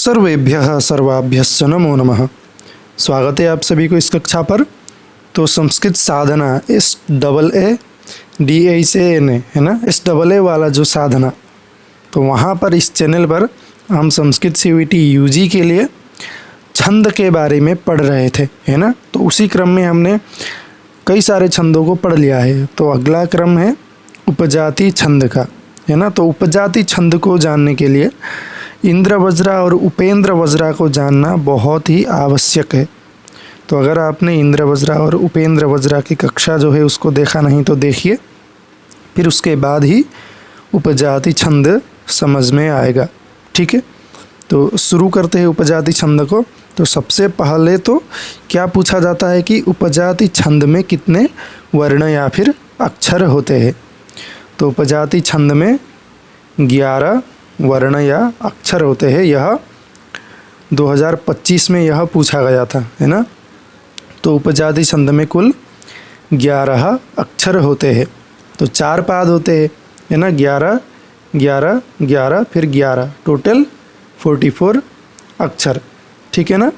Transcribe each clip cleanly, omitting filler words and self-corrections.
सर्वेभ्यः सर्वाभ्यश्च नमो नमः। स्वागत है आप सभी को इस कक्षा पर। तो संस्कृत साधना SAADHANA है ना, SAA वाला जो साधना, तो वहाँ पर इस चैनल पर हम संस्कृत CVT UG के लिए छंद के बारे में पढ़ रहे थे, है ना। तो उसी क्रम में हमने कई सारे छंदों को पढ़ लिया है। तो अगला क्रम है उपजाति छंद का, है ना। तो उपजाति छंद को जानने के लिए इंद्रवज्रा और उपेंद्र वज्रा को जानना बहुत ही आवश्यक है। तो अगर आपने इंद्रवज्रा और उपेंद्र वज्रा की कक्षा जो है उसको देखा नहीं तो देखिए, फिर उसके बाद ही उपजाति छंद समझ में आएगा, ठीक है। तो शुरू करते हैं उपजाति छंद को। तो सबसे पहले तो क्या पूछा जाता है कि उपजाति छंद में कितने वर्ण या फिर अक्षर होते हैं। तो उपजाति छंद में 11 वर्ण या अक्षर होते हैं। यह 2025 में यह पूछा गया था, है ना। तो उपजाति छंद में कुल 11 अक्षर होते हैं। तो 4 पाद होते हैं, है ना। 11 11 11 फिर 11, टोटल 44 अक्षर, ठीक है ना।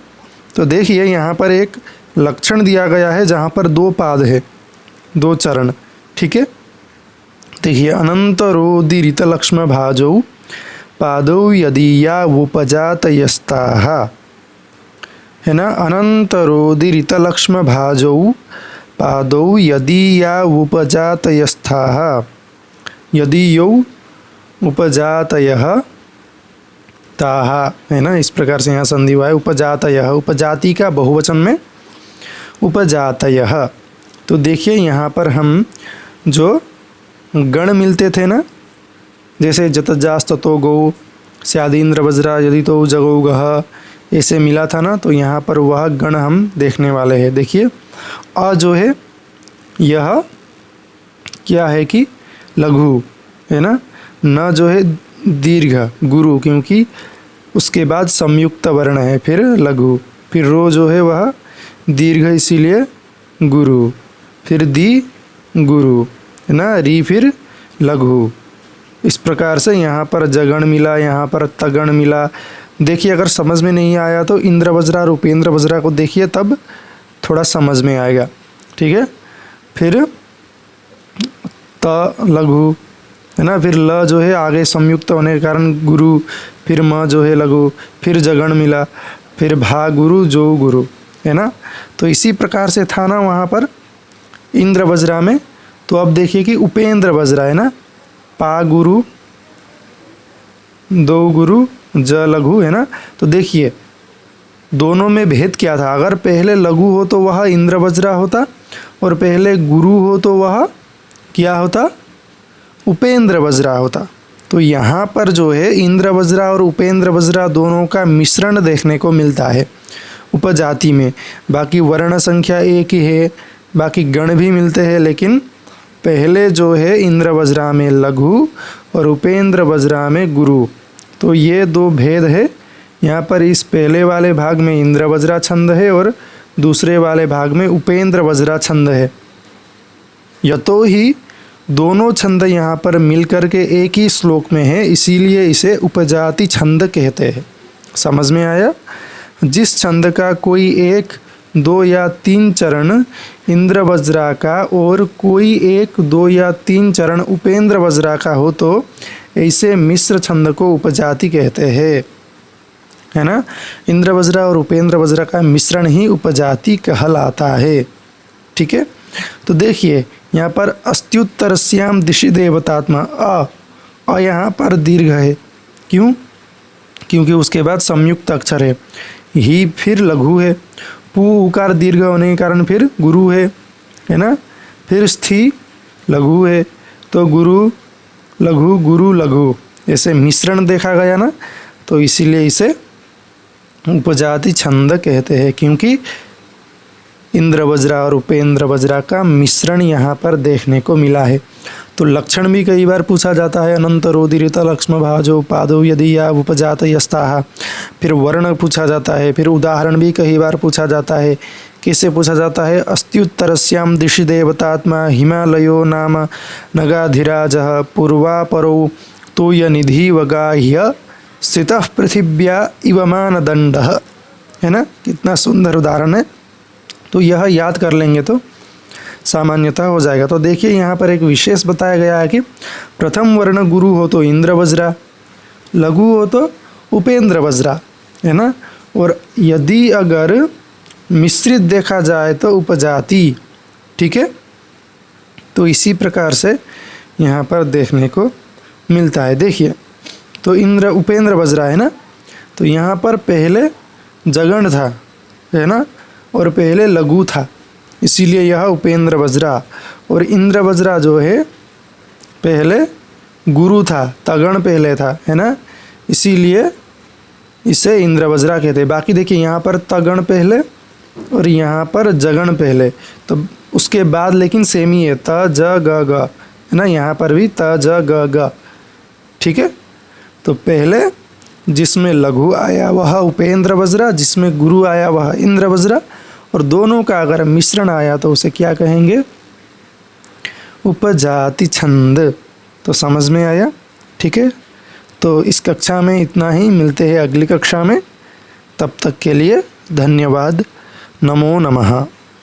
तो देखिए यहाँ पर एक लक्षण दिया गया है जहाँ पर 2 पाद है, 2 चरण, ठीक है। देखिए अनंतरोदीरित लक्ष्म भाजौ पादौ यदीया उपजातयस्ताः, है ना। अनंतरोदीरित लक्ष्म भाजौ पादौ यदीया उपजातयस्ताः, यदीयौ उपजातयः ताः, है ना। इस प्रकार से यहाँ संधि हुआ है उपजातयः, उपजाति का बहुवचन में उपजातयः। तो देखिए यहाँ पर हम जो गण मिलते थे ना, जैसे जतजास्ततो गौ स्यादीन्द्र वज्रा यदि तो जगौ गह, ऐसे मिला था ना। तो यहाँ पर वह गण हम देखने वाले हैं। देखिए अ जो है यह क्या है कि लघु, है ना। न जो है दीर्घ गुरु, क्योंकि उसके बाद संयुक्त वर्ण है, फिर लघु। फिर रो जो है वह दीर्घ इसीलिए गुरु, फिर दी गुरु, है ना। री फिर लघु। इस प्रकार से यहाँ पर जगण मिला, यहाँ पर तगण मिला। देखिए अगर समझ में नहीं आया तो इंद्रवज्रा और उपेंद्र वज्रा को देखिए, तब थोड़ा समझ में आएगा, ठीक है। फिर त लघु, है ना। फिर ल जो है आगे संयुक्त होने के कारण गुरु, फिर म जो है लघु, फिर जगण मिला, फिर भा गुरु जो गुरु, है ना। तो इसी प्रकार से था ना वहाँ पर इंद्र वज्रा में। तो अब देखिए कि उपेंद्र वज्रा, है ना, पा गुरु दो गुरु ज लघु, है ना। तो देखिए दोनों में भेद क्या था। अगर पहले लघु हो तो वह इंद्र वज्रा होता, और पहले गुरु हो तो वह क्या होता, उपेंद्र वज्रा होता। तो यहाँ पर जो है इंद्र वज्रा और उपेंद्र वज्रा दोनों का मिश्रण देखने को मिलता है उपजाति में। बाकी वर्ण संख्या एक ही है, बाकी गण भी मिलते हैं, लेकिन पहले जो है इंद्र वज्रा में लघु और उपेंद्र वज्रा में गुरु। तो ये 2 भेद है। यहाँ पर इस पहले वाले भाग में इंद्र वज्रा छंद है और दूसरे वाले भाग में उपेंद्र वज्रा छंद है। यतो ही दोनों छंद यहाँ पर मिलकर के एक ही श्लोक में है, इसीलिए इसे उपजाति छंद कहते हैं। समझ में आया। जिस छंद का कोई 1, 2 या 3 चरण इंद्र वज्रा का और कोई 1, 2 या 3 चरण उपेंद्र वज्रा का हो तो ऐसे मिश्र छंद को उपजाति कहते हैं, है ना। इंद्र वज्रा और उपेंद्र वज्रा का मिश्रण ही उपजाति कहलाता है, ठीक है। तो देखिए यहाँ पर अस्त्युत्तरस्याम दिशि देवतात्मा अ यहाँ पर दीर्घ है, क्यों, क्योंकि उसके बाद संयुक्त अक्षर है। ही फिर लघु है, पू उकार दीर्घ होने के कारण फिर गुरु है ना। फिर स्थि लघु है, तो गुरु लघु गुरु लघु, ऐसे मिश्रण देखा गया ना। तो इसीलिए इसे उपजाति छंद कहते हैं, क्योंकि इंद्र वज्रा और उपेंद्र वज्रा का मिश्रण यहाँ पर देखने को मिला है। तो लक्षण भी कई बार पूछा जाता है, अनंतरोदीरित लक्ष्म भाजो पादो यदीया उपजातयस्ताः। फिर वर्ण पूछा जाता है, फिर उदाहरण भी कई बार पूछा जाता है। कैसे पूछा जाता है, अस्त्युत्तरस्याम दिशि देवतात्मा हिमालयो नाम नगाधिराजः पूर्वापरौ तोयनिधि वगाह्य स्थितः पृथिव्या इव मानदंडः, है ना, कितना सुंदर उदाहरण है। तो यह याद कर लेंगे तो सामान्यतः हो जाएगा। तो देखिए यहाँ पर एक विशेष बताया गया है कि प्रथम वर्ण गुरु हो तो इंद्रवज्रा, लघु हो तो उपेंद्र वज्रा, है ना। और यदि अगर मिश्रित देखा जाए तो उपजाति, ठीक है। तो इसी प्रकार से यहाँ पर देखने को मिलता है। देखिए तो उपेंद्र वज्रा है ना, तो यहाँ पर पहले जगण था, है ना, और पहले लघु था, इसीलिए यह उपेंद्र वज्रा। और इंद्र वज्रा जो है पहले गुरु था, तगण पहले था, है ना, इसीलिए इसे इंद्र वज्रा कहते हैं। बाकी देखिए यहाँ पर तगण पहले और यहाँ पर जगण पहले, तो उसके बाद लेकिन सेम ही है, त ज ग ग, है ना, यहाँ पर भी त ज ग ग, ठीक है। तो पहले जिसमें लघु आया वह उपेंद्र वज्रा, जिसमें गुरु आया वह इंद्र वज्रा, और दोनों का अगर मिश्रण आया तो उसे क्या कहेंगे, उपजाति छंद। तो समझ में आया, ठीक है। तो इस कक्षा में इतना ही, मिलते हैं अगली कक्षा में, तब तक के लिए धन्यवाद। नमो नमः।